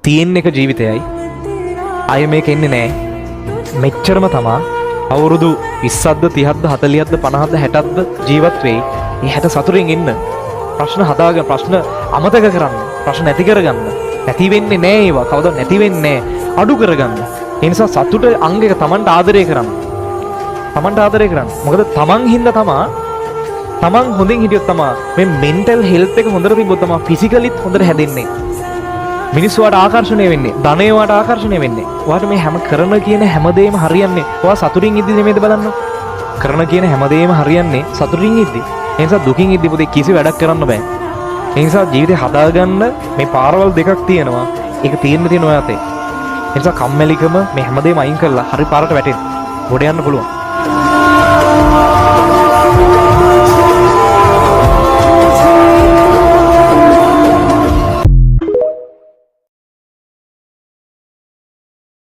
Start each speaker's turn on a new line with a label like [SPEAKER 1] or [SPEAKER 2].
[SPEAKER 1] තියෙන එක ජීවිතයයි. අය මේක එන්නේ නැහැ. මෙච්චරම තමා අවුරුදු 20ක්ද 30ක්ද 40ක්ද 50ක්ද 60ක්ද ජීවත් වෙයි. මේ 60 සතුටින් ඉන්න. ප්‍රශ්න හදාගෙන ප්‍රශ්න අමතක කරන්න. ප්‍රශ්න නැති කරගන්න. නැති වෙන්නේ නැහැ ඒවා. කවදාවත් නැති වෙන්නේ නැහැ. අඩු කරගන්න. ඒ නිසා සතුට අංගයක Tamanට ආදරය කරන්න. Tamanට ආදරය කරන්න. මොකද Taman හින්දා තමා Taman හොඳින් හිටියොත් තමා මේ මෙන්ටල් හෙල්ත් එක හොඳට තිබ්බොත් තමා ෆිසිකලිත් හොඳට හැදෙන්නේ. මිනිස්සු වාට ආකර්ෂණය වෙන්නේ. ධනය වාට ආකර්ෂණය වෙන්නේ. ඔයාට මේ හැම කරන කියන හැමදේම හරියන්නේ. ඔයා සතුටින් ඉද්දි නෙමෙයිද බලන්න. කරන කියන හැමදේම හරියන්නේ සතුටින් ඉද්දි. ඒ නිසා දුකින් ඉද්දි පුතේ කිසි වැඩක් කරන්න බෑ. ඒ නිසා ජීවිතේ හදාගන්න මේ පාරවල් දෙකක් තියෙනවා. ඒක තියෙන්න තියෙන ඔයාතේ. ඒ නිසා කම්මැලිකම මේ හැමදේම අයින් කරලා හරි පාරට වැටෙන්න. ගොඩ යන්න පුළුවන්.